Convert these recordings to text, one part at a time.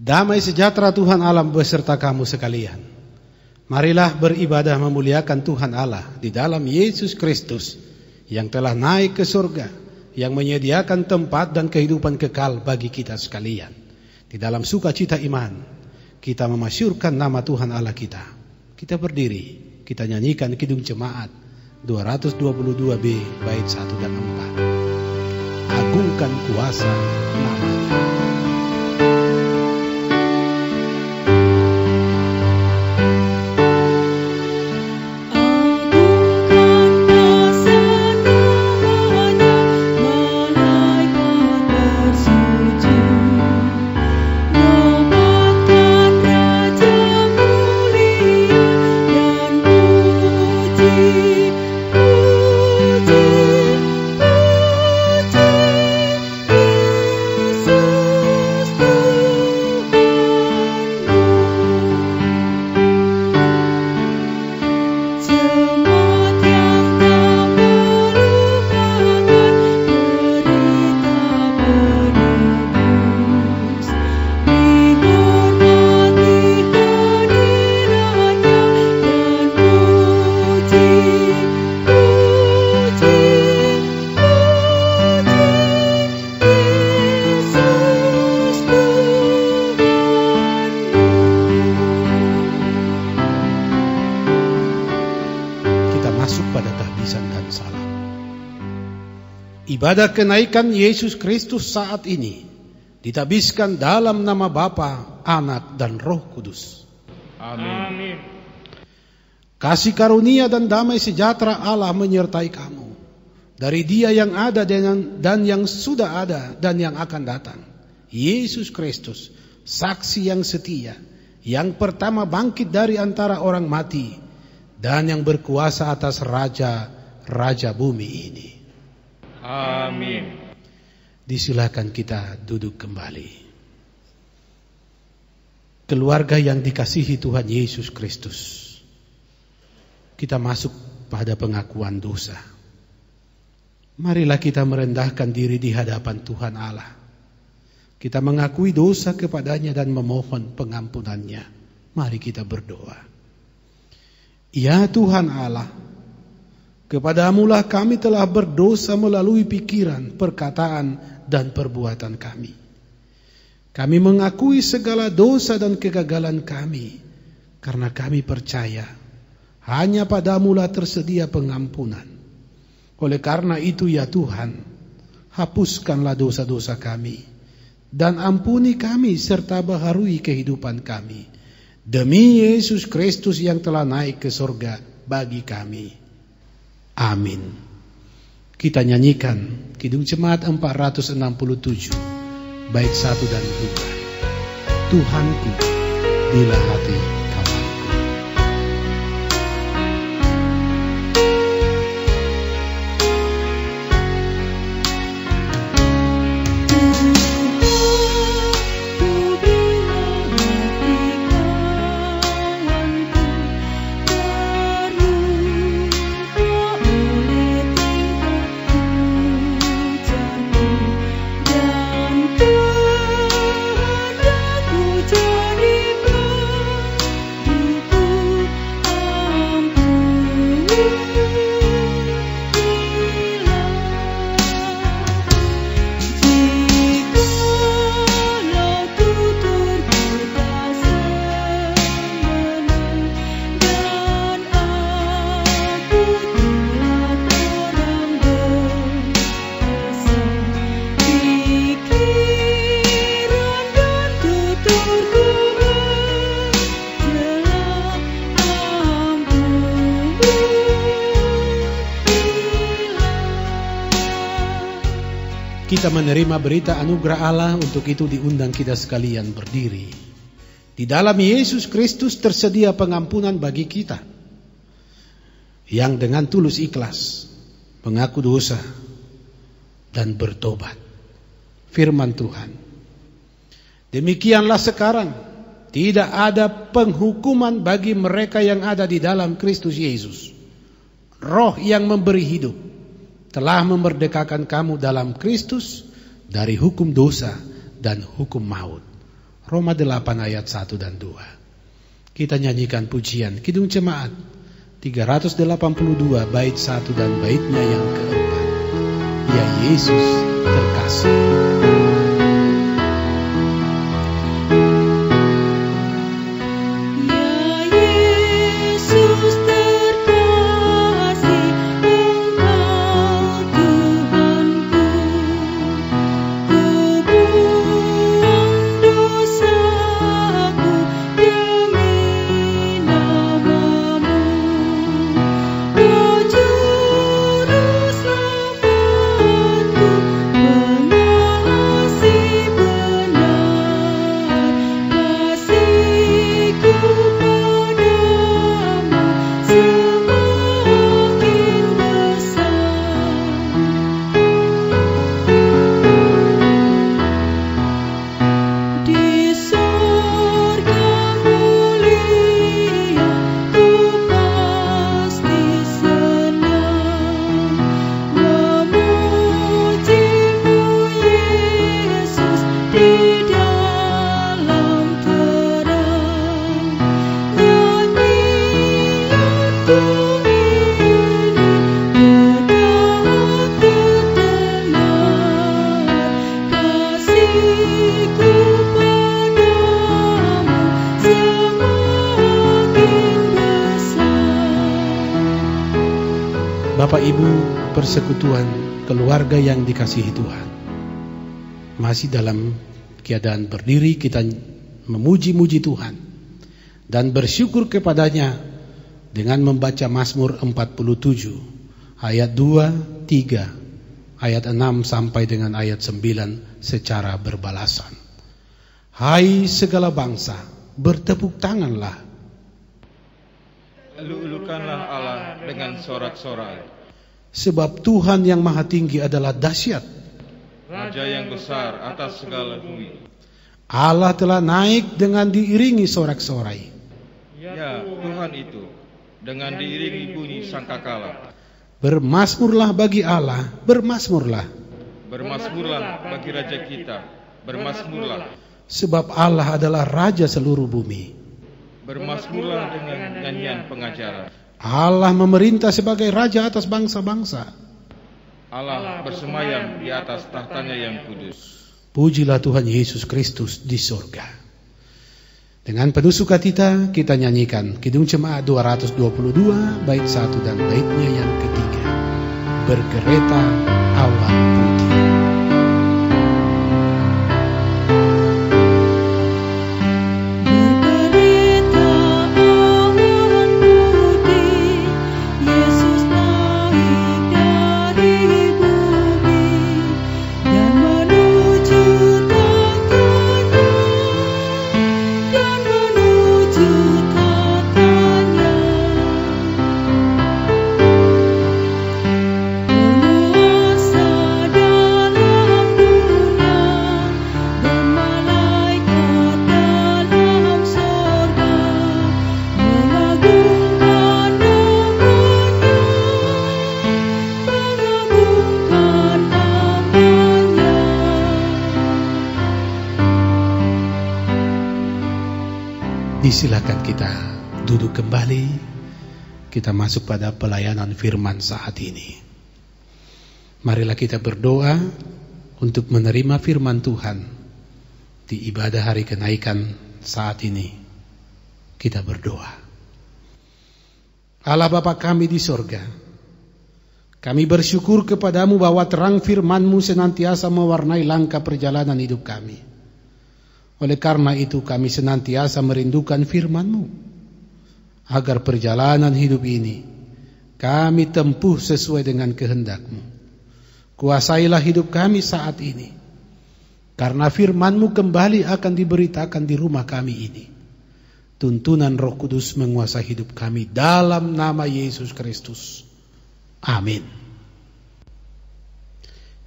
Damai sejahtera Tuhan Allah beserta kamu sekalian. Marilah beribadah memuliakan Tuhan Allah di dalam Yesus Kristus yang telah naik ke surga, yang menyediakan tempat dan kehidupan kekal bagi kita sekalian. Di dalam sukacita iman, kita memasyurkan nama Tuhan Allah kita. Kita berdiri, kita nyanyikan Kidung Jemaat 222B bait 1 dan 4. Agungkan kuasa nama-Nya. Ibadah kenaikan Yesus Kristus saat ini ditabiskan dalam nama Bapa, Anak, dan Roh Kudus. Amin. Kasih karunia dan damai sejahtera Allah menyertai kamu dari Dia yang ada dan yang sudah ada dan yang akan datang. Yesus Kristus, saksi yang setia, yang pertama bangkit dari antara orang mati dan yang berkuasa atas raja-raja bumi ini. Amin. Disilakan kita duduk kembali. Keluarga yang dikasihi Tuhan Yesus Kristus, kita masuk pada pengakuan dosa. Marilah kita merendahkan diri di hadapan Tuhan Allah. Kita mengakui dosa kepadanya dan memohon pengampunannya. Mari kita berdoa. Ya Tuhan Allah, kepadamulah kami telah berdosa melalui pikiran, perkataan, dan perbuatan kami. Kami mengakui segala dosa dan kegagalan kami, karena kami percaya hanya padamulah tersedia pengampunan. Oleh karena itu ya Tuhan, hapuskanlah dosa-dosa kami, dan ampuni kami serta baharui kehidupan kami. Demi Yesus Kristus yang telah naik ke surga bagi kami. Amin. Kita nyanyikan Kidung Jemaat 467 bait 1 dan 2. Tuhanku, bila hati kawanku. kita menerima berita anugerah Allah, untuk itu diundang kita sekalian berdiri. Di dalam Yesus Kristus tersedia pengampunan bagi kita yang dengan tulus ikhlas mengaku dosa dan bertobat. Firman Tuhan, demikianlah sekarang tidak ada penghukuman bagi mereka yang ada di dalam Kristus Yesus. Roh yang memberi hidup telah memerdekakan kamu dalam Kristus dari hukum dosa dan hukum maut. Roma 8 ayat 1 dan 2. Kita nyanyikan pujian Kidung Jemaat 382 bait 1 dan baitnya yang keempat. Ya Yesus terkasih. Bapak Ibu persekutuan keluarga yang dikasihi Tuhan, masih dalam keadaan berdiri kita memuji-muji Tuhan dan bersyukur kepadanya dengan membaca Mazmur 47 ayat 2, 3, ayat 6 sampai dengan ayat 9 secara berbalasan. Hai segala bangsa, bertepuk tanganlah. Elu-elukanlah Allah dengan sorak-sorai. Sebab Tuhan yang maha tinggi adalah dahsyat, Raja yang besar atas segala bumi. Allah telah naik dengan diiringi sorak-sorai. Ya Tuhan itu, dengan diiringi bunyi sangkakala. Bermasmurlah bagi Allah, bermasmurlah. Bermasmurlah bagi Raja kita, bermasmurlah. Sebab Allah adalah Raja seluruh bumi. Bermasmurlah dengan nyanyian pengajaran. Allah memerintah sebagai Raja atas bangsa-bangsa. Allah bersemayam di atas tahtanya yang kudus. Pujilah Tuhan Yesus Kristus di surga. Dengan penuh sukacita kita nyanyikan Kidung Jemaat 222 bait 1 dan baitnya yang ketiga. Berkereta awan putih. Silakan kita duduk kembali. Kita masuk pada pelayanan firman saat ini. Marilah kita berdoa untuk menerima firman Tuhan di ibadah hari kenaikan saat ini. Kita berdoa. Allah Bapa kami di sorga, kami bersyukur kepadamu bahwa terang firman-Mu senantiasa mewarnai langkah perjalanan hidup kami. Oleh karena itu kami senantiasa merindukan firman-Mu, agar perjalanan hidup ini kami tempuh sesuai dengan kehendak-Mu. Kuasailah hidup kami saat ini, karena firman-Mu kembali akan diberitakan di rumah kami ini. Tuntunan Roh Kudus menguasai hidup kami dalam nama Yesus Kristus. Amin.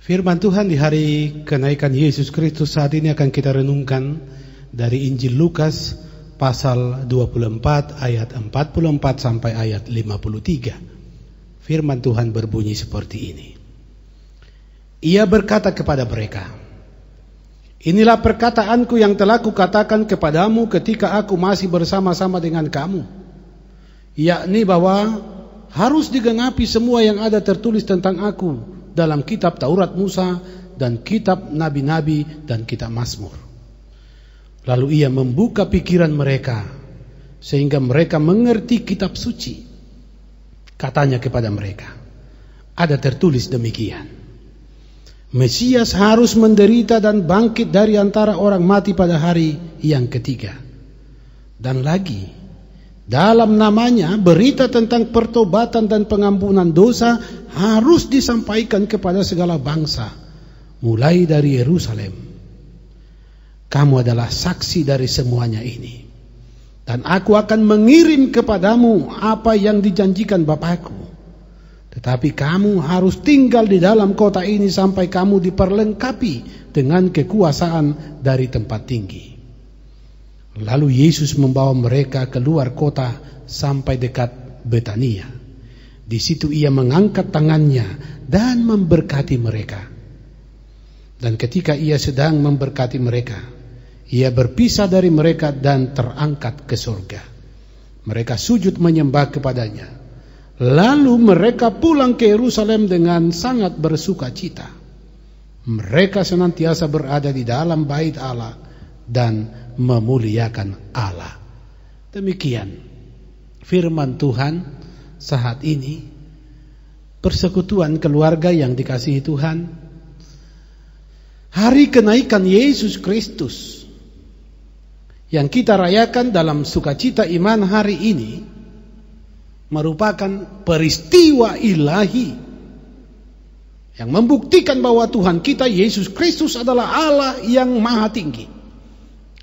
Firman Tuhan di hari kenaikan Yesus Kristus saat ini akan kita renungkan dari Injil Lukas pasal 24 ayat 44 sampai ayat 53. Firman Tuhan berbunyi seperti ini. Ia berkata kepada mereka, inilah perkataanku yang telah kukatakan kepadamu ketika aku masih bersama-sama dengan kamu, yakni bahwa harus digenapi semua yang ada tertulis tentang aku dalam kitab Taurat Musa dan kitab Nabi-Nabi dan kitab Mazmur. Lalu ia membuka pikiran mereka sehingga mereka mengerti kitab suci. Katanya kepada mereka, ada tertulis demikian, Mesias harus menderita dan bangkit dari antara orang mati pada hari yang ketiga. Dan lagi, dalam namanya berita tentang pertobatan dan pengampunan dosa harus disampaikan kepada segala bangsa, mulai dari Yerusalem. Kamu adalah saksi dari semuanya ini. Dan aku akan mengirim kepadamu apa yang dijanjikan Bapakku. Tetapi kamu harus tinggal di dalam kota ini sampai kamu diperlengkapi dengan kekuasaan dari tempat tinggi. Lalu Yesus membawa mereka keluar kota sampai dekat Betania. Di situ ia mengangkat tangannya dan memberkati mereka. Dan ketika ia sedang memberkati mereka, ia berpisah dari mereka dan terangkat ke surga. Mereka sujud menyembah kepadanya. Lalu mereka pulang ke Yerusalem dengan sangat bersuka cita. Mereka senantiasa berada di dalam bait Allah dan memuliakan Allah. Demikian firman Tuhan saat ini. Persekutuan keluarga yang dikasihi Tuhan, hari kenaikan Yesus Kristus yang kita rayakan dalam sukacita iman hari ini merupakan peristiwa ilahi yang membuktikan bahwa Tuhan kita Yesus Kristus adalah Allah yang maha tinggi,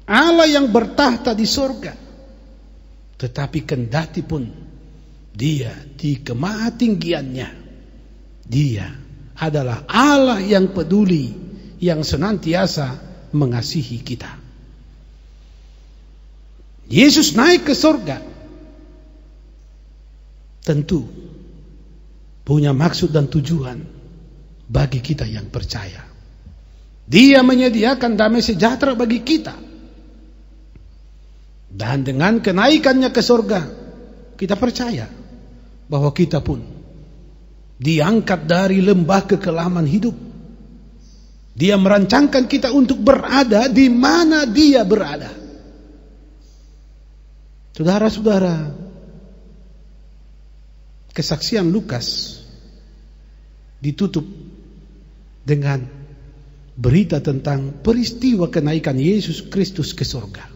Allah yang bertahta di surga. Tetapi kendati pun Dia di kemahatinggiannya, Dia adalah Allah yang peduli, yang senantiasa mengasihi kita. Yesus naik ke surga tentu punya maksud dan tujuan bagi kita yang percaya. Dia menyediakan damai sejahtera bagi kita. Dan dengan kenaikannya ke surga, kita percaya bahwa kita pun diangkat dari lembah kekelaman hidup. Dia merancangkan kita untuk berada di mana Dia berada. Saudara-saudara, kesaksian Lukas ditutup dengan berita tentang peristiwa kenaikan Yesus Kristus ke surga.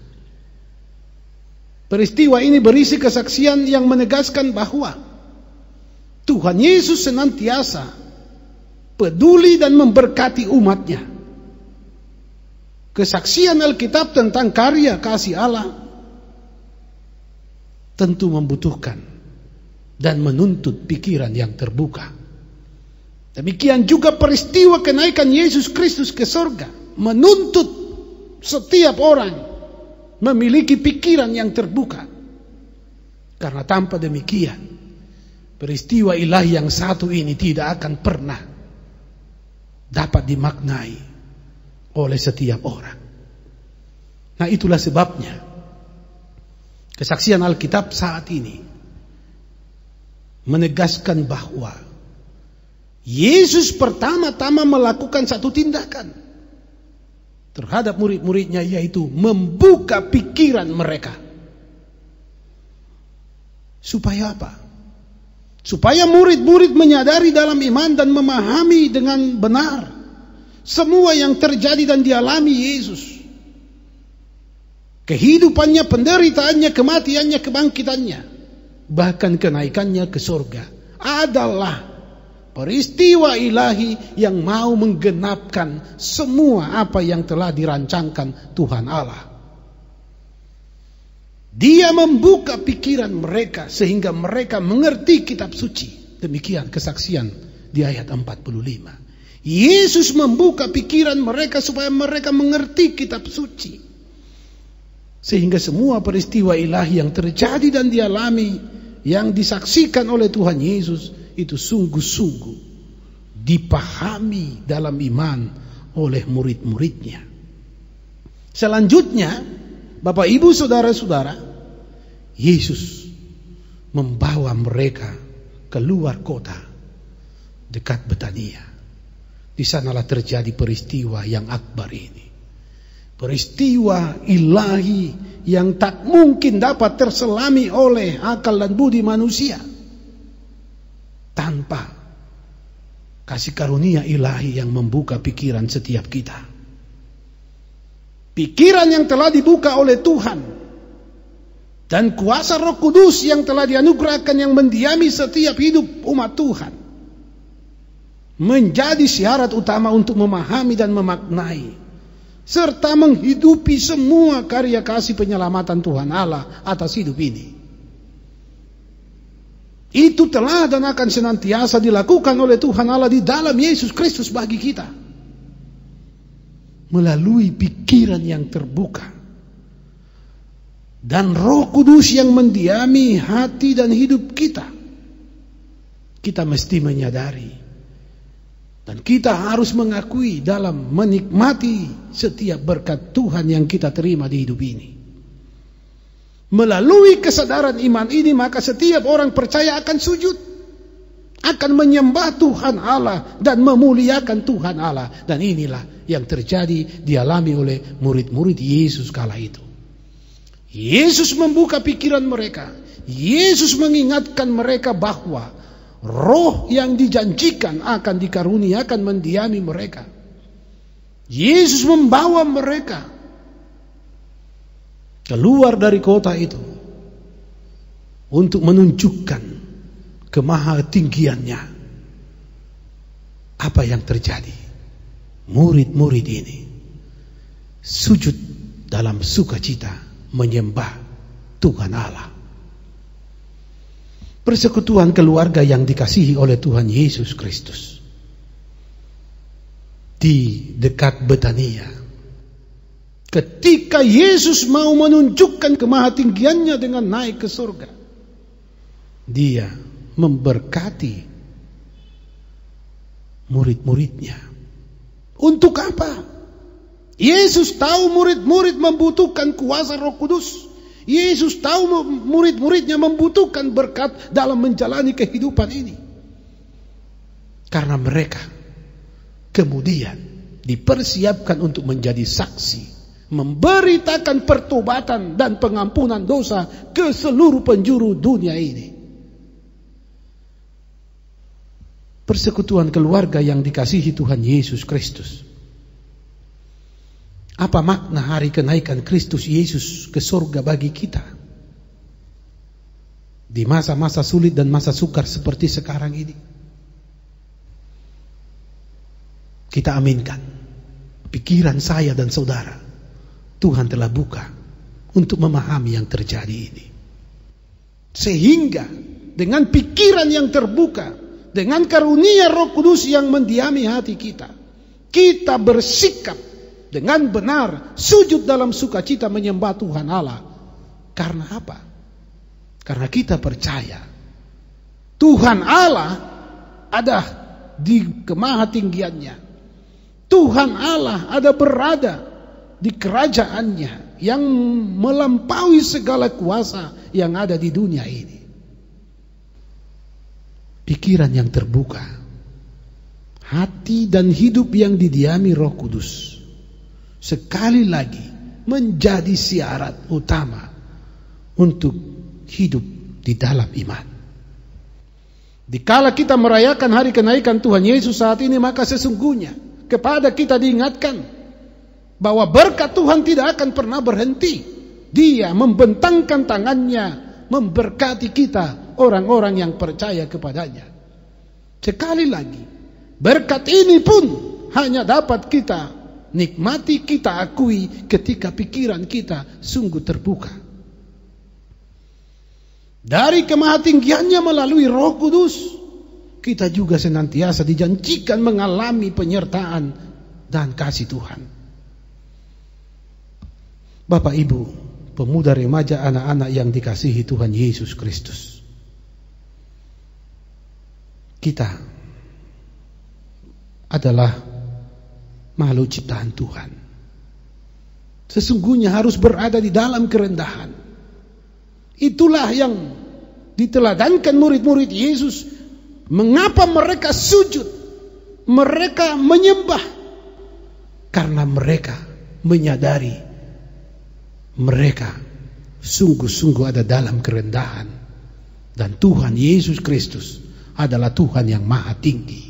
Peristiwa ini berisi kesaksian yang menegaskan bahwa Tuhan Yesus senantiasa peduli dan memberkati umatnya. Kesaksian Alkitab tentang karya kasih Allah tentu membutuhkan dan menuntut pikiran yang terbuka. Demikian juga peristiwa kenaikan Yesus Kristus ke surga menuntut setiap orang memiliki pikiran yang terbuka. Karena tanpa demikian, peristiwa ilahi yang satu ini tidak akan pernah dapat dimaknai oleh setiap orang. Nah, itulah sebabnya kesaksian Alkitab saat ini menegaskan bahwa Yesus pertama-tama melakukan satu tindakan terhadap murid-muridnya, yaitu membuka pikiran mereka. Supaya apa? Supaya murid-murid menyadari dalam iman dan memahami dengan benar semua yang terjadi dan dialami Yesus. Kehidupannya, penderitaannya, kematiannya, kebangkitannya, bahkan kenaikannya ke surga adalah Peristiwa ilahi yang mau menggenapkan semua apa yang telah dirancangkan Tuhan Allah. Dia membuka pikiran mereka sehingga mereka mengerti kitab suci. Demikian kesaksian di ayat 45. Yesus membuka pikiran mereka supaya mereka mengerti kitab suci. Sehingga semua peristiwa ilahi yang terjadi dan dialami, yang disaksikan oleh Tuhan Yesus, itu sungguh-sungguh dipahami dalam iman oleh murid-muridnya. Selanjutnya, Bapak Ibu Saudara-saudara, Yesus membawa mereka keluar kota dekat Betania. Di sanalah terjadi peristiwa yang akbar ini. Peristiwa ilahi yang tak mungkin dapat terselami oleh akal dan budi manusia tanpa kasih karunia ilahi yang membuka pikiran setiap kita. Pikiran yang telah dibuka oleh Tuhan dan kuasa Roh Kudus yang telah dianugerahkan yang mendiami setiap hidup umat Tuhan menjadi syarat utama untuk memahami dan memaknai serta menghidupi semua karya kasih penyelamatan Tuhan Allah atas hidup ini. Itu telah dan akan senantiasa dilakukan oleh Tuhan Allah di dalam Yesus Kristus bagi kita melalui pikiran yang terbuka dan Roh Kudus yang mendiami hati dan hidup kita. Kita mesti menyadari dan kita harus mengakui dalam menikmati setiap berkat Tuhan yang kita terima di hidup ini. Melalui kesadaran iman ini, maka setiap orang percaya akan sujud, akan menyembah Tuhan Allah dan memuliakan Tuhan Allah. Dan inilah yang terjadi dialami oleh murid-murid Yesus kala itu. Yesus membuka pikiran mereka. Yesus mengingatkan mereka bahwa Roh yang dijanjikan akan dikaruniakan mendiami mereka. Yesus membawa mereka keluar dari kota itu untuk menunjukkan kemahatinggiannya. Apa yang terjadi? Murid-murid ini sujud dalam sukacita menyembah Tuhan Allah. Persekutuan keluarga yang dikasihi oleh Tuhan Yesus Kristus di dekat Betania. Ketika Yesus mau menunjukkan kemahatinggiannya dengan naik ke surga, Dia memberkati murid-muridnya. Untuk apa? Yesus tahu murid-murid membutuhkan kuasa Roh Kudus. Yesus tahu murid-muridnya membutuhkan berkat dalam menjalani kehidupan ini. Karena mereka kemudian dipersiapkan untuk menjadi saksi, memberitakan pertobatan dan pengampunan dosa ke seluruh penjuru dunia ini. Persekutuan keluarga yang dikasihi Tuhan Yesus Kristus. Apa makna hari kenaikan Kristus Yesus ke surga bagi kita? Di masa-masa sulit dan masa sukar seperti sekarang ini. Kita aminkan pikiran saya dan saudara, Tuhan telah buka untuk memahami yang terjadi ini. Sehingga dengan pikiran yang terbuka, dengan karunia Roh Kudus yang mendiami hati kita, kita bersikap dengan benar sujud dalam sukacita menyembah Tuhan Allah. Karena apa? Karena kita percaya Tuhan Allah ada di kemahatinggiannya. Tuhan Allah ada berada di kerajaannya yang melampaui segala kuasa yang ada di dunia ini. Pikiran yang terbuka, hati dan hidup yang didiami Roh Kudus sekali lagi menjadi syarat utama untuk hidup di dalam iman. Dikala kita merayakan hari kenaikan Tuhan Yesus saat ini, maka sesungguhnya kepada kita diingatkan bahwa berkat Tuhan tidak akan pernah berhenti. Dia membentangkan tangannya memberkati kita, orang-orang yang percaya kepadanya. Sekali lagi, berkat ini pun hanya dapat kita nikmati, kita akui ketika pikiran kita sungguh terbuka. Dari kemahatinggiannya melalui Roh Kudus, kita juga senantiasa dijanjikan mengalami penyertaan dan kasih Tuhan. Bapak, Ibu, pemuda, remaja, anak-anak yang dikasihi Tuhan Yesus Kristus, kita adalah makhluk ciptaan Tuhan. Sesungguhnya harus berada di dalam kerendahan. Itulah yang diteladankan murid-murid Yesus. Mengapa mereka sujud? Mereka menyembah. Karena mereka menyadari mereka sungguh-sungguh ada dalam kerendahan. Dan Tuhan Yesus Kristus adalah Tuhan yang maha tinggi.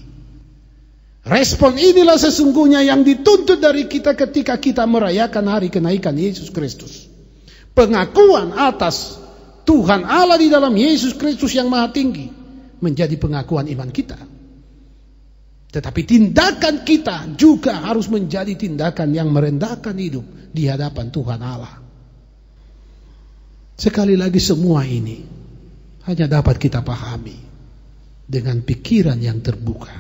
Respon inilah sesungguhnya yang dituntut dari kita ketika kita merayakan hari kenaikan Yesus Kristus. Pengakuan atas Tuhan Allah di dalam Yesus Kristus yang maha tinggi menjadi pengakuan iman kita. Tetapi tindakan kita juga harus menjadi tindakan yang merendahkan hidup di hadapan Tuhan Allah. Sekali lagi, semua ini hanya dapat kita pahami dengan pikiran yang terbuka,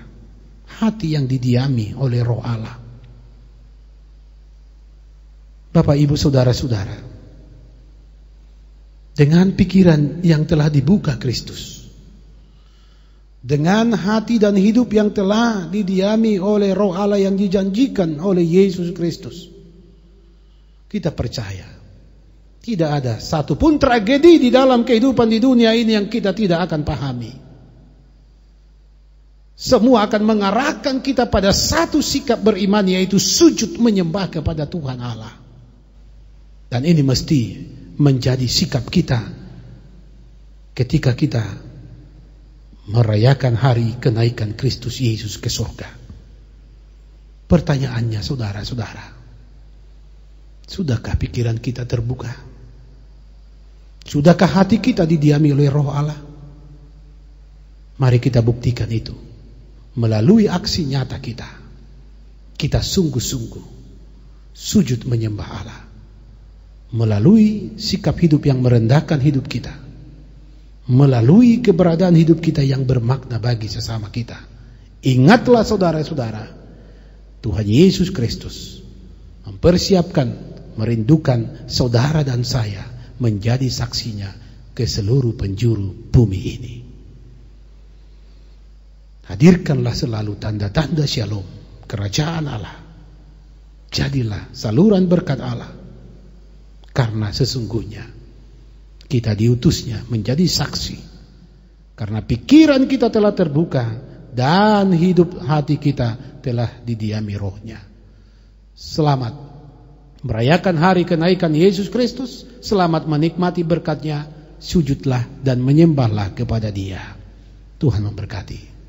hati yang didiami oleh Roh Allah. Bapak, Ibu, saudara-saudara, dengan pikiran yang telah dibuka Kristus, dengan hati dan hidup yang telah didiami oleh Roh Allah yang dijanjikan oleh Yesus Kristus, kita percaya tidak ada satupun tragedi di dalam kehidupan di dunia ini yang kita tidak akan pahami. Semua akan mengarahkan kita pada satu sikap beriman, yaitu sujud menyembah kepada Tuhan Allah. Dan ini mesti menjadi sikap kita ketika kita merayakan hari kenaikan Kristus Yesus ke surga. Pertanyaannya, saudara-saudara, sudahkah pikiran kita terbuka? Sudahkah hati kita didiami oleh Roh Allah? Mari kita buktikan itu melalui aksi nyata kita. Kita sungguh-sungguh sujud menyembah Allah melalui sikap hidup yang merendahkan hidup kita, melalui keberadaan hidup kita yang bermakna bagi sesama kita. Ingatlah saudara-saudara, Tuhan Yesus Kristus mempersiapkan, merindukan saudara dan saya menjadi saksinya ke seluruh penjuru bumi ini. Hadirkanlah selalu tanda-tanda shalom, kerajaan Allah. Jadilah saluran berkat Allah. Karena sesungguhnya kita diutusnya menjadi saksi. Karena pikiran kita telah terbuka dan hidup hati kita telah didiami Roh-Nya. Selamat merayakan hari kenaikan Yesus Kristus. Selamat menikmati berkat-Nya. Sujudlah dan menyembahlah kepada Dia. Tuhan memberkati.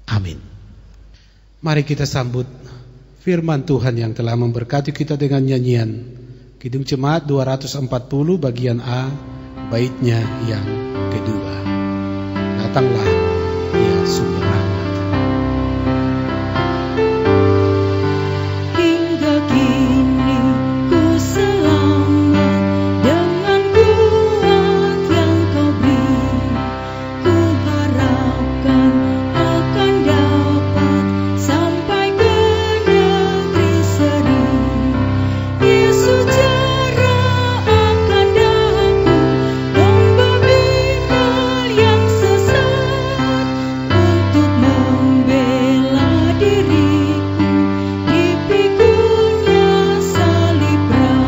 Amin. Mari kita sambut firman Tuhan yang telah memberkati kita dengan nyanyian Kidung Jemaat 240 bagian A, baitnya yang kedua. Datanglah ya sumber rahmat. Hingga kini ku selamat dengan kuat yang Kau beri. Ku harapkan akan dapat sampai ke negeri seri. Yesus jara akan daku membimbing yang sesat untuk membela diriku dipikunya salib berat.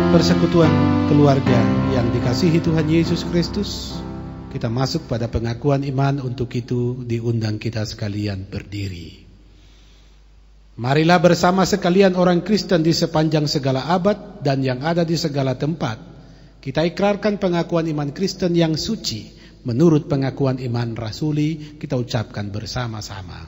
Persekutuan keluarga yang dikasihi Tuhan Yesus Kristus, kita masuk pada pengakuan iman. Untuk itu diundang kita sekalian berdiri. Marilah bersama sekalian orang Kristen di sepanjang segala abad dan yang ada di segala tempat, kita ikrarkan pengakuan iman Kristen yang suci menurut pengakuan iman rasuli. Kita ucapkan bersama-sama.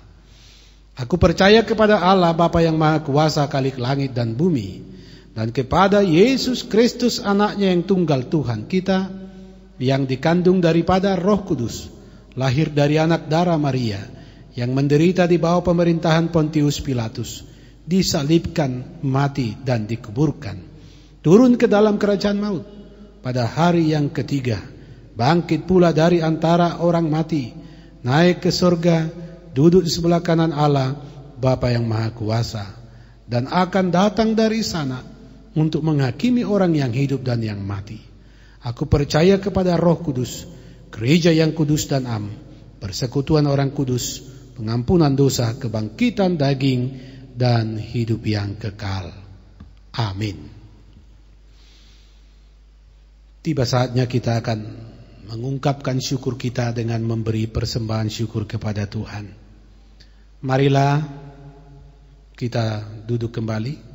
Aku percaya kepada Allah Bapa yang Maha Kuasa, Khalik langit dan bumi, dan kepada Yesus Kristus anaknya yang tunggal Tuhan kita, yang dikandung daripada Roh Kudus, lahir dari anak darah Maria, yang menderita di bawah pemerintahan Pontius Pilatus, disalibkan, mati dan dikuburkan, turun ke dalam kerajaan maut, pada hari yang ketiga bangkit pula dari antara orang mati, naik ke surga, duduk di sebelah kanan Allah Bapa yang Maha Kuasa, dan akan datang dari sana untuk menghakimi orang yang hidup dan yang mati. Aku percaya kepada Roh Kudus, gereja yang kudus dan am, persekutuan orang kudus, pengampunan dosa, kebangkitan daging, dan hidup yang kekal. Amin. Tiba saatnya kita akan mengungkapkan syukur kita dengan memberi persembahan syukur kepada Tuhan. Marilah kita duduk kembali.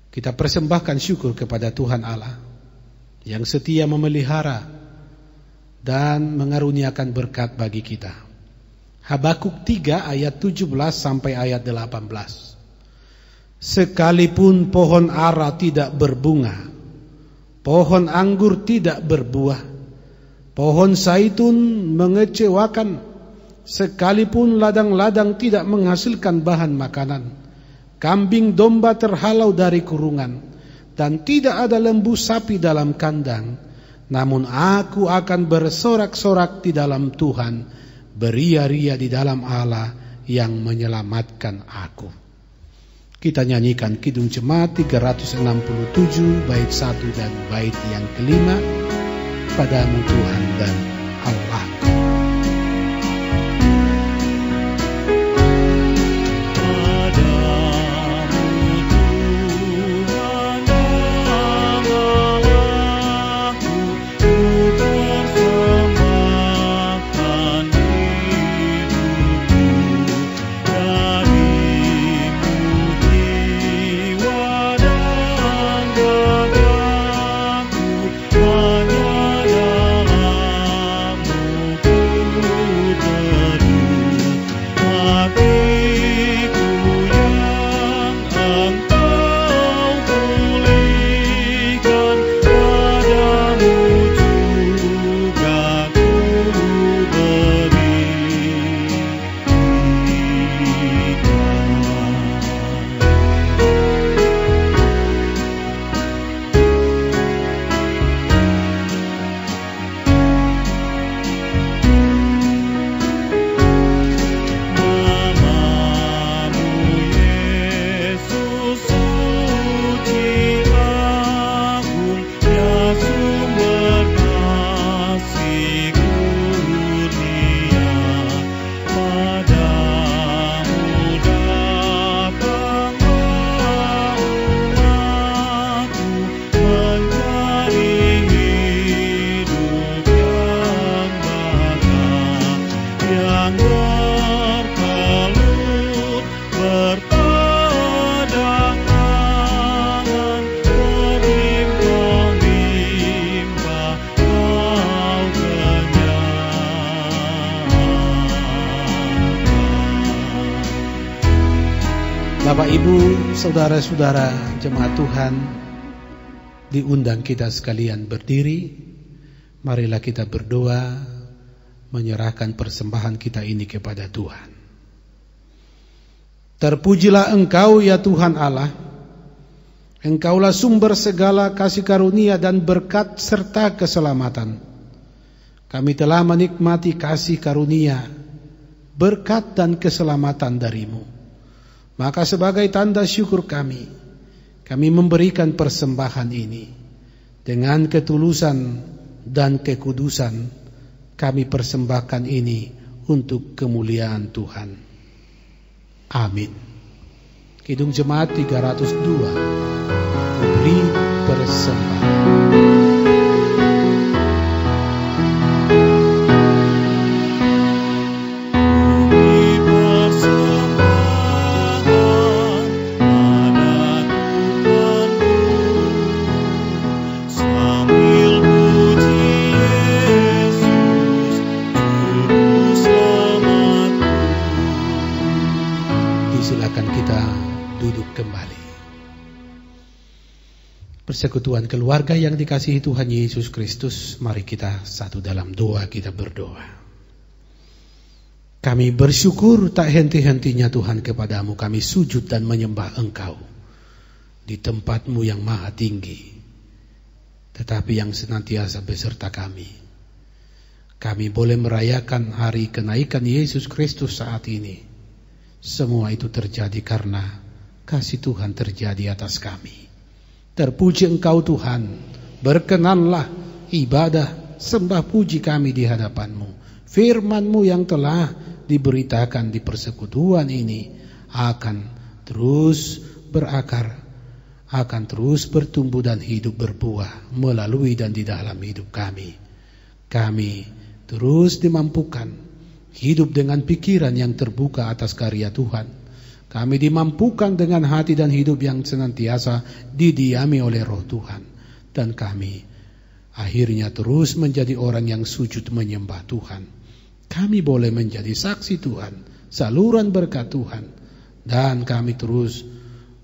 Kita persembahkan syukur kepada Tuhan Allah yang setia memelihara dan mengaruniakan berkat bagi kita. Habakuk 3 ayat 17 sampai ayat 18. Sekalipun pohon ara tidak berbunga, pohon anggur tidak berbuah, pohon zaitun mengecewakan, sekalipun ladang-ladang tidak menghasilkan bahan makanan, kambing domba terhalau dari kurungan, dan tidak ada lembu sapi dalam kandang, namun aku akan bersorak-sorak di dalam Tuhan, beria-ria di dalam Allah yang menyelamatkan aku. Kita nyanyikan Kidung Jemaat 367 bait 1 dan bait yang kelima. Padamu Tuhan dan Allahku. Bapak Ibu, saudara-saudara jemaat Tuhan, diundang kita sekalian berdiri. Marilah kita berdoa, menyerahkan persembahan kita ini kepada Tuhan. Terpujilah Engkau ya Tuhan Allah. Engkaulah sumber segala kasih karunia dan berkat serta keselamatan. Kami telah menikmati kasih karunia, berkat dan keselamatan dari-Mu. Maka sebagai tanda syukur kami memberikan persembahan ini. Dengan ketulusan dan kekudusan kami persembahkan ini untuk kemuliaan Tuhan. Amin. Kidung Jemaat 302, beri persembahan. Persekutuan keluarga yang dikasihi Tuhan Yesus Kristus, mari kita satu dalam doa, kita berdoa. Kami bersyukur tak henti-hentinya Tuhan kepadamu. Kami sujud dan menyembah Engkau di tempat-Mu yang maha tinggi, tetapi yang senantiasa beserta kami. Kami boleh merayakan hari kenaikan Yesus Kristus saat ini. Semua itu terjadi karena kasih Tuhan terjadi atas kami. Terpuji Engkau Tuhan. Berkenanlah ibadah sembah puji kami di hadapan-Mu. Firman-Mu yang telah diberitakan di persekutuan ini akan terus berakar, akan terus bertumbuh dan hidup berbuah melalui dan di dalam hidup kami. Kami terus dimampukan hidup dengan pikiran yang terbuka atas karya Tuhan. Kami dimampukan dengan hati dan hidup yang senantiasa didiami oleh Roh Tuhan. Dan kami akhirnya terus menjadi orang yang sujud menyembah Tuhan. Kami boleh menjadi saksi Tuhan, saluran berkat Tuhan. Dan kami terus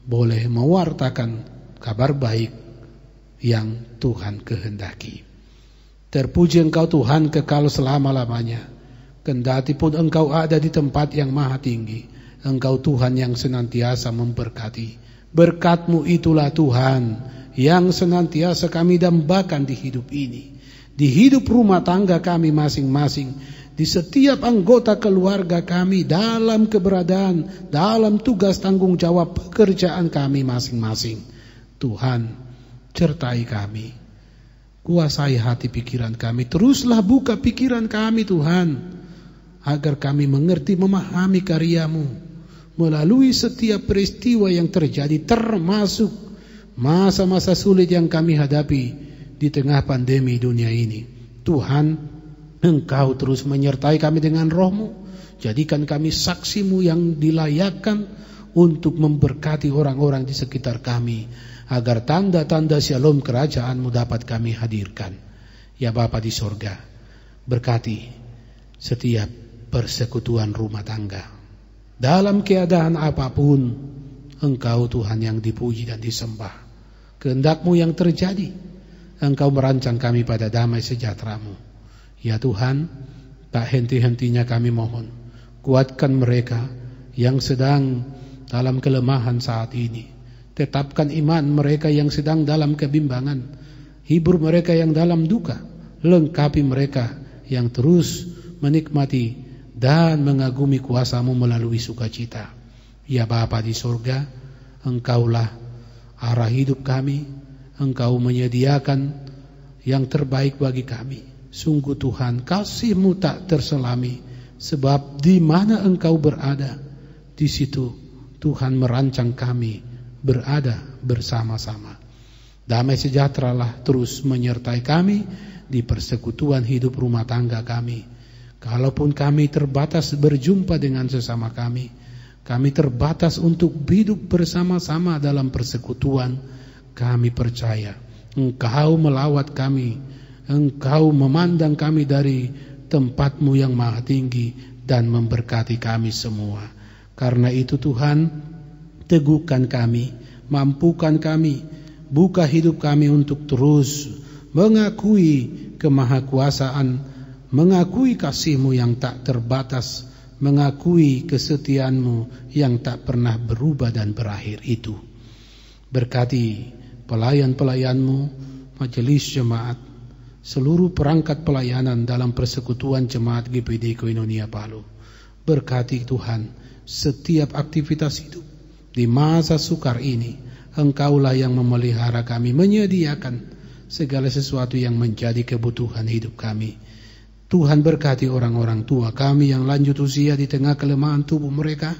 boleh mewartakan kabar baik yang Tuhan kehendaki. Terpuji Engkau Tuhan kekal selama-lamanya. Kendati pun Engkau ada di tempat yang maha tinggi, Engkau Tuhan yang senantiasa memberkati. Berkat-Mu itulah Tuhan yang senantiasa kami dambakan di hidup ini, di hidup rumah tangga kami masing-masing, di setiap anggota keluarga kami, dalam keberadaan, dalam tugas tanggung jawab pekerjaan kami masing-masing. Tuhan, sertai kami, kuasai hati pikiran kami, teruslah buka pikiran kami Tuhan, agar kami mengerti memahami karya-Mu melalui setiap peristiwa yang terjadi, termasuk masa-masa sulit yang kami hadapi di tengah pandemi dunia ini. Tuhan, Engkau terus menyertai kami dengan Roh-Mu. Jadikan kami saksi-Mu yang dilayakkan untuk memberkati orang-orang di sekitar kami, agar tanda-tanda shalom kerajaan-Mu dapat kami hadirkan. Ya Bapa di sorga, berkati setiap persekutuan rumah tangga. Dalam keadaan apapun, Engkau Tuhan yang dipuji dan disembah. Kehendak-Mu yang terjadi. Engkau merancang kami pada damai sejahtera-Mu. Ya Tuhan, tak henti-hentinya kami mohon, kuatkan mereka yang sedang dalam kelemahan saat ini. Tetapkan iman mereka yang sedang dalam kebimbangan. Hibur mereka yang dalam duka. Lengkapi mereka yang terus menikmati dan mengagumi kuasa-Mu melalui sukacita. Ya Bapa di sorga, Engkaulah arah hidup kami. Engkau menyediakan yang terbaik bagi kami. Sungguh Tuhan, kasih-Mu tak terselami, sebab di mana Engkau berada, di situ Tuhan merancang kami berada bersama-sama. Damai sejahteralah terus menyertai kami di persekutuan hidup rumah tangga kami. Kalaupun kami terbatas berjumpa dengan sesama kami terbatas untuk hidup bersama-sama dalam persekutuan, kami percaya Engkau melawat kami, Engkau memandang kami dari tempat-Mu yang maha tinggi dan memberkati kami semua. Karena itu Tuhan, teguhkan kami, mampukan kami, buka hidup kami untuk terus mengakui kemahakuasaan, mengakui kasih-Mu yang tak terbatas, mengakui kesetiaan-Mu yang tak pernah berubah dan berakhir itu. Berkati pelayan-pelayan-Mu, majelis jemaat, seluruh perangkat pelayanan dalam persekutuan jemaat GPD Koinonia Palu. Berkati Tuhan setiap aktivitas hidup di masa sukar ini. Engkaulah yang memelihara kami, menyediakan segala sesuatu yang menjadi kebutuhan hidup kami. Tuhan berkati orang-orang tua kami yang lanjut usia di tengah kelemahan tubuh mereka.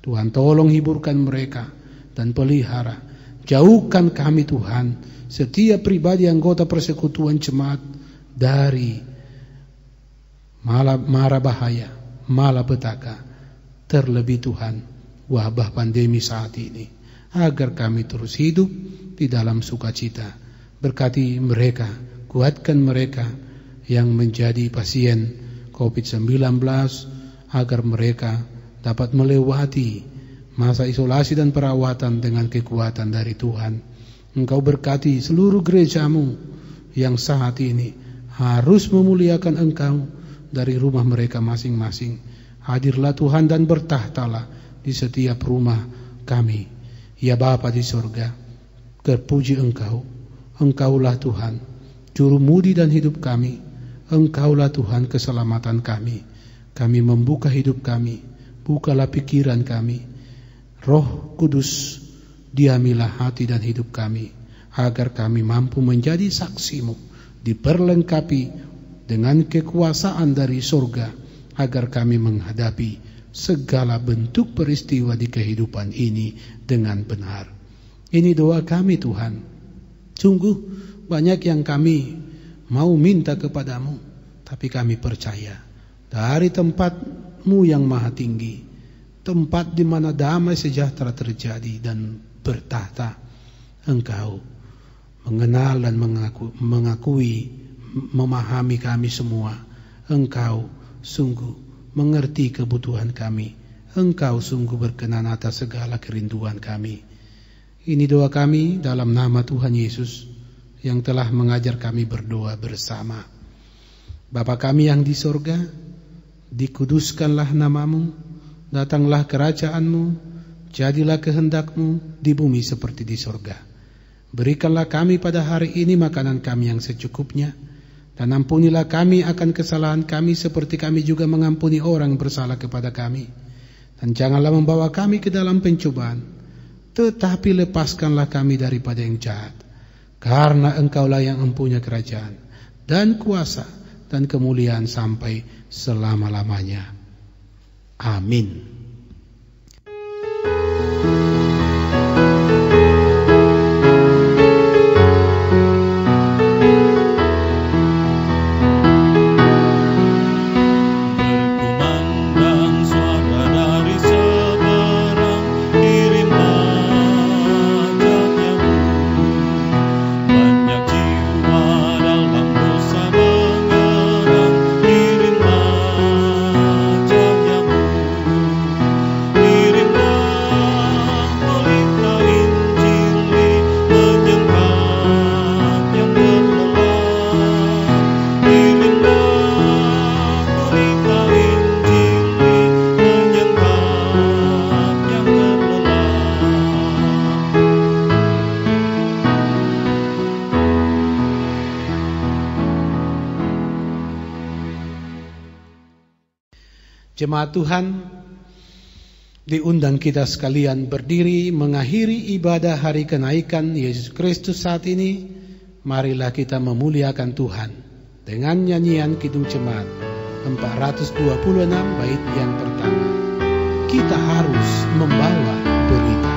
Tuhan tolong hiburkan mereka dan pelihara. Jauhkan kami Tuhan, setiap pribadi anggota persekutuan jemaat dari mara bahaya, malapetaka, terlebih Tuhan wabah pandemi saat ini, agar kami terus hidup di dalam sukacita. Berkati mereka, kuatkan mereka yang menjadi pasien COVID-19, agar mereka dapat melewati masa isolasi dan perawatan dengan kekuatan dari Tuhan. Engkau berkati seluruh gereja-Mu yang saat ini harus memuliakan Engkau dari rumah mereka masing-masing, Hadirlah Tuhan dan bertahtalah di setiap rumah kami. Ya Bapa di sorga, terpuji Engkau. Engkaulah Tuhan, juru mudi dan hidup kami. Engkaulah Tuhan keselamatan kami. Kami membuka hidup kami, bukalah pikiran kami. Roh Kudus, diamilah hati dan hidup kami, agar kami mampu menjadi saksi-Mu, diperlengkapi dengan kekuasaan dari surga, agar kami menghadapi segala bentuk peristiwa di kehidupan ini dengan benar. Ini doa kami Tuhan. Sungguh banyak yang kami mau minta kepadamu, tapi kami percaya dari tempat-Mu yang maha tinggi, tempat di mana damai sejahtera terjadi dan bertahta, Engkau mengenal dan mengakui, memahami kami semua. Engkau sungguh mengerti kebutuhan kami. Engkau sungguh berkenan atas segala kerinduan kami. Ini doa kami dalam nama Tuhan Yesus yang telah mengajar kami berdoa bersama. Bapa kami yang di sorga, dikuduskanlah namamu, datanglah kerajaan-Mu, jadilah kehendak-Mu di bumi seperti di sorga. Berikanlah kami pada hari ini makanan kami yang secukupnya, dan ampunilah kami akan kesalahan kami seperti kami juga mengampuni orang bersalah kepada kami. Dan janganlah membawa kami ke dalam pencobaan, tetapi lepaskanlah kami daripada yang jahat. Karena Engkaulah yang mempunyai kerajaan dan kuasa dan kemuliaan sampai selama-lamanya. Amin. Jemaat Tuhan, diundang kita sekalian berdiri mengakhiri ibadah hari kenaikan Yesus Kristus saat ini. Marilah kita memuliakan Tuhan dengan nyanyian Kidung Jemaat 426 bait yang pertama. Kita harus membawa berita.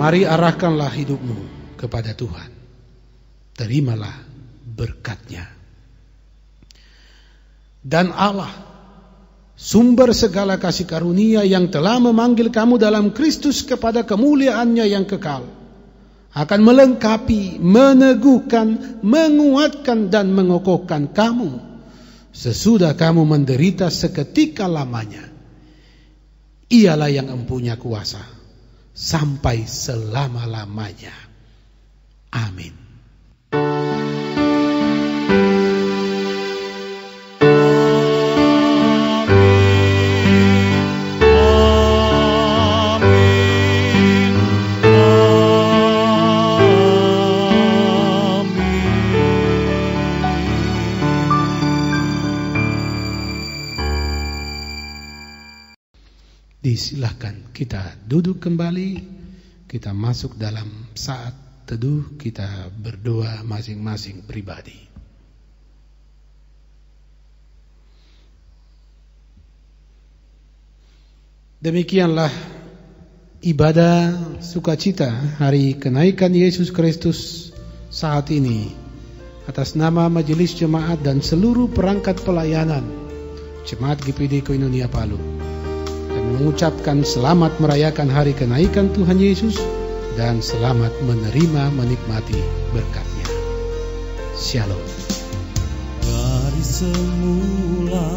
Mari arahkanlah hidupmu kepada Tuhan. Terimalah berkat-Nya. Dan Allah, sumber segala kasih karunia yang telah memanggil kamu dalam Kristus kepada kemuliaan-Nya yang kekal, akan melengkapi, meneguhkan, menguatkan dan mengokohkan kamu sesudah kamu menderita seketika lamanya. Ialah yang mempunyai kuasa sampai selama-lamanya. Amin. Disilahkan kita duduk kembali, kita masuk dalam saat teduh, kita berdoa masing-masing pribadi. Demikianlah ibadah sukacita hari kenaikan Yesus Kristus saat ini atas nama Majelis Jemaat dan seluruh perangkat pelayanan Jemaat GPD Koinonia Palu, dan mengucapkan selamat merayakan hari kenaikan Tuhan Yesus dan selamat menerima menikmati berkat-Nya. Shalom. Dari semula